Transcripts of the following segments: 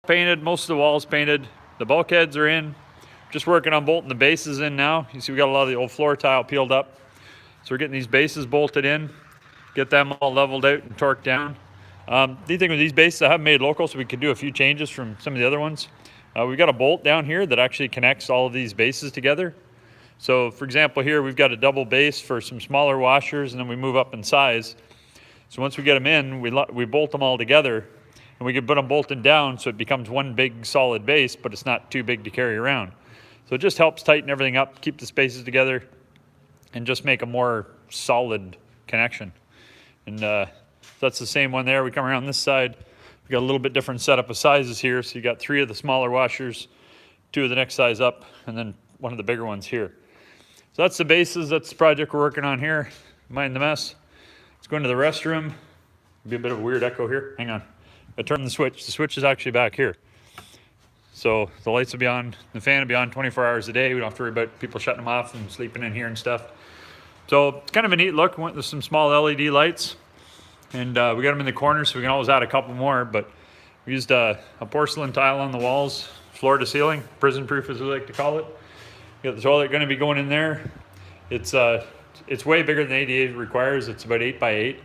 painted, most of the walls painted. The bulkheads are in. Just working on bolting the bases in now. You see we got a lot of the old floor tile peeled up. So we're getting these bases bolted in, get them all leveled out and torqued down. The thing with these bases, I have made local so we could do a few changes from some of the other ones. We've got a bolt down here that actually connects all of these bases together. So for example here, we've got a double base for some smaller washers, and then we move up in size. So once we get them in, we bolt them all together, and we can put them bolted down so it becomes one big solid base, but it's not too big to carry around. So it just helps tighten everything up, keep the spaces together, and just make a more solid connection. And that's the same one there. We come around this side. We got a little bit different setup of sizes here. So you got 3 of the smaller washers, 2 of the next size up, and then one of the bigger ones here. So that's the bases. That's the project we're working on here. Mind the mess. Let's go into the restroom. It'll be a bit of a weird echo here. Hang on. I turn the switch. The switch is actually back here. So the lights will be on, the fan will be on 24 hours a day. We don't have to worry about people shutting them off and sleeping in here and stuff. So it's kind of a neat look. We went with some small LED lights, and we got them in the corners, so we can always add a couple more. But we used a porcelain tile on the walls, floor to ceiling, prison proof as we like to call it. We got the toilet going to be going in there. It's way bigger than ADA requires. It's about 8 by 8.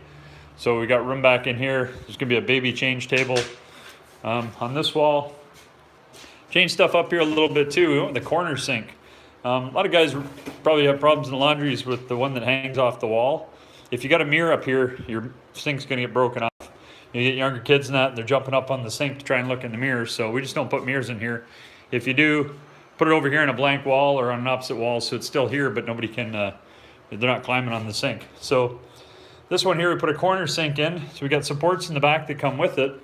So we got room back in here. There's going to be a baby change table on this wall. Change stuff up here a little bit too. We went with the corner sink. A lot of guys probably have problems in the laundries with the one that hangs off the wall. If you got a mirror up here, your sink's going to get broken off. You get younger kids and that, and they're jumping up on the sink to try and look in the mirror. So we just don't put mirrors in here. If you do, put it over here on a blank wall or on an opposite wall so it's still here, but nobody can, they're not climbing on the sink. So this one here, we put a corner sink in. So we got supports in the back that come with it.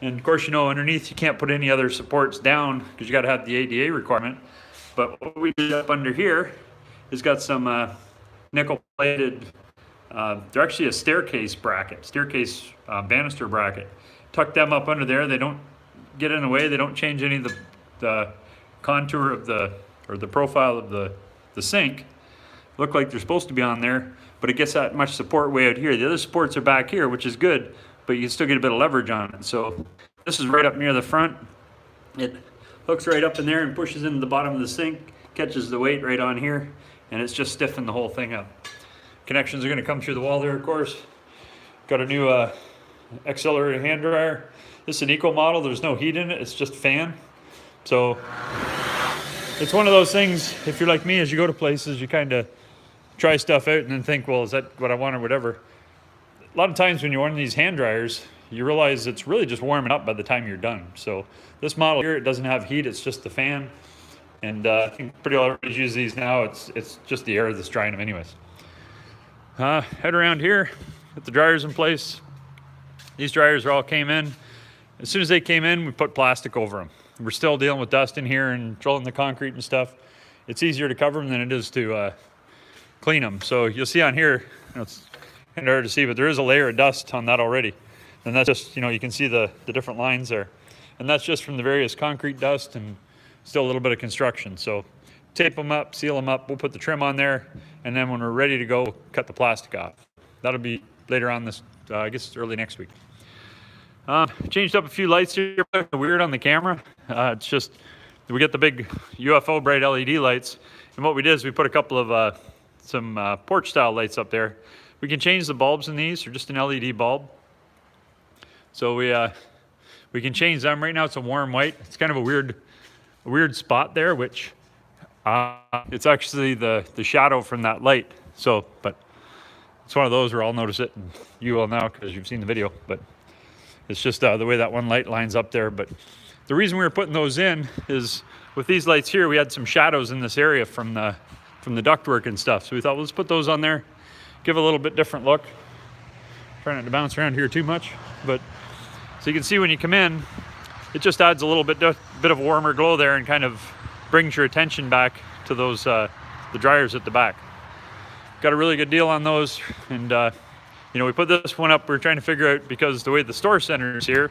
And of course, you know, underneath you can't put any other supports down because you got to have the ADA requirement. But what we did up under here is got some nickel plated, they're actually a staircase bracket, banister bracket. Tuck them up under there. They don't get in the way. They don't change any of the contour of or the profile of the sink. Look like they're supposed to be on there, but it gets that much support way out here. The other supports are back here, which is good, but you can still get a bit of leverage on it. So this is right up near the front. It hooks right up in there and pushes into the bottom of the sink, catches the weight right on here, and it's just stiffened the whole thing up. Connections are going to come through the wall there, of course. Got a new Accelerator Hand-Dryer. This is an eco model. There's no heat in it. It's just fan. So it's one of those things, if you're like me, as you go to places, you kind of try stuff out and then think, well, is that what I want or whatever. A lot of times when you're on these hand dryers, you realize it's really just warming up by the time you're done. So this model here, it doesn't have heat, it's just the fan. And I think pretty well everybody's used these now. It's just the air that's drying them anyways. Head around here, get the dryers in place. These dryers all came in. As soon as they came in, we put plastic over them. We're still dealing with dust in here and drilling the concrete and stuff. It's easier to cover them than it is to clean them. So you'll see on here, it's kind of hard to see, but there is a layer of dust on that already. And that's just, you can see the different lines there. And that's just from the various concrete dust and still a little bit of construction. So tape them up, seal them up, we'll put the trim on there, and then when we're ready to go, cut the plastic off. That'll be later on this, I guess it's early next week. Changed up a few lights here, weird on the camera. It's just, we get the big UFO bright LED lights, and what we did is we put a couple of some porch style lights up there. We can change the bulbs in these, or just an LED bulb. So we can change them. Right now it's a warm white. It's kind of a weird spot there, which it's actually the shadow from that light. So, but it's one of those where I'll notice it, and you will now because you've seen the video. But it's just the way that one light lines up there. But the reason we were putting those in is with these lights here, we had some shadows in this area from the ductwork and stuff. So we thought, well, let's put those on there, give a little bit different look. Trying not to bounce around here too much, but so you can see when you come in, it just adds a little bit of warmer glow there and kind of brings your attention back to those the dryers at the back. Got a really good deal on those, and we put this one up. We're trying to figure out, because the way the store center is here,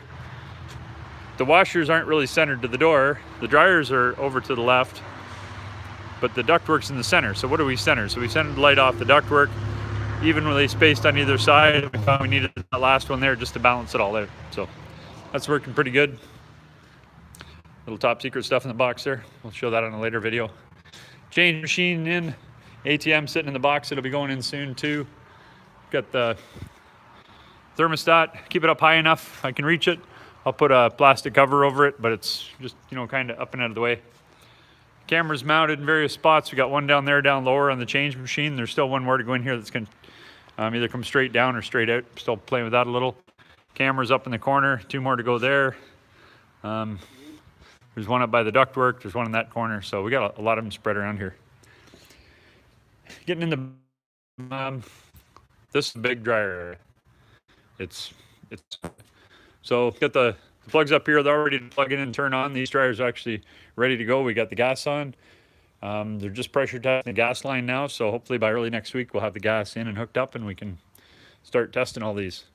the washers aren't really centered to the door. The dryers are over to the left, but the ductwork's in the center. So what do we center? So we centered the light off the ductwork, evenly spaced on either side. We found we needed that last one there just to balance it all out. So that's working pretty good. Little top secret stuff in the box there. We'll show that on a later video. Change machine in, ATM sitting in the box. It'll be going in soon too. Got the thermostat. Keep it up high enough I can reach it. I'll put a plastic cover over it, but it's just, you know, kind of up and out of the way. Camera's mounted in various spots. We got one down there, down lower on the change machine. There's still one more to go in here that's going to either come straight down or straight out. Still playing with that a little. Camera's up in the corner. 2 more to go there. There's one up by the ductwork. There's one in that corner. So we got a lot of them spread around here. Getting in the this is a big dryer area. It's so got the plugs up here. They're already plug in and turn on. These dryers are actually ready to go. We got the gas on. They're just pressure testing the gas line now. So hopefully by early next week we'll have the gas in and hooked up, and we can start testing all these.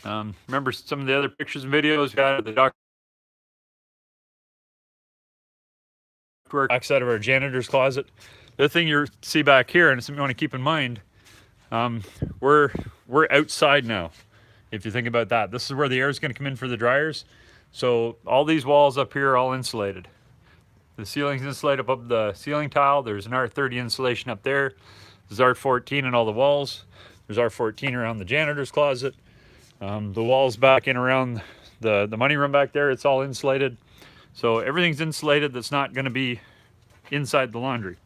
Remember some of the other pictures and videos we got at the ductwork backside of our janitor's closet. The other thing you see back here, and something you want to keep in mind, we're outside now. If you think about that, this is where the air is going to come in for the dryers. So all these walls up here are all insulated. The ceiling's insulated above the ceiling tile. There's an R30 insulation up there. There's R14 in all the walls. There's R14 around the janitor's closet. The walls back in around the money room back there, it's all insulated. So everything's insulated that's not going to be inside the laundry.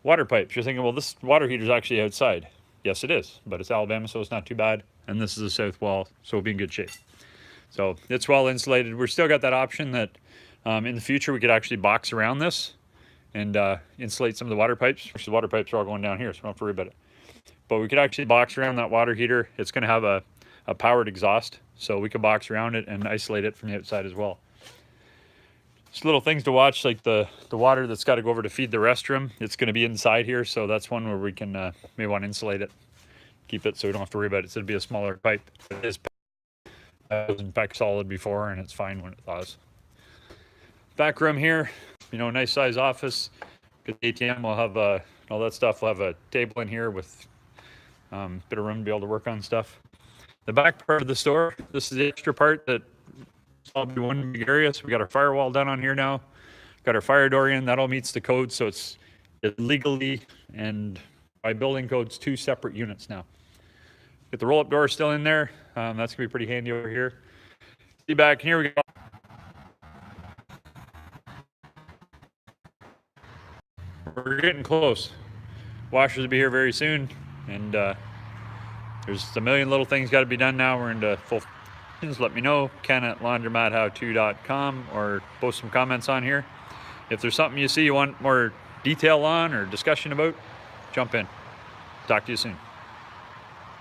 Water pipes, you're thinking, well, this water heater's actually outside. Yes, it is, but it's Alabama, so it's not too bad. And this is a south wall, so we'll be in good shape. So it's well insulated. We're still got that option that in the future we could actually box around this and insulate some of the water pipes. The water pipes are all going down here, so we don't have to worry about it. But we could actually box around that water heater. It's going to have a powered exhaust, so we can box around it and isolate it from the outside as well. Just little things to watch, like the water that's got to go over to feed the restroom. It's going to be inside here, so that's one where we can maybe want to insulate it, keep it so we don't have to worry about it. So it'll be a smaller pipe. It is in fact solid before, and it's fine when it thaws. Back room here, you know, nice size office. Good ATM. We'll have all that stuff. We'll have a table in here with a bit of room to be able to work on stuff. The back part of the store, this is the extra part that all be one big area. So we got our firewall done on here now. Got our fire door in. That all meets the code, so it's legally and by building codes 2 separate units now. Get the roll-up door still in there. That's gonna be pretty handy over here. See back here, we go. We're getting close. Washers will be here very soon, and there's a million little things got to be done now. We're into full. Just let me know, Ken at laundromathowto.com, or post some comments on here. If there's something you see you want more detail on or discussion about, jump in. Talk to you soon.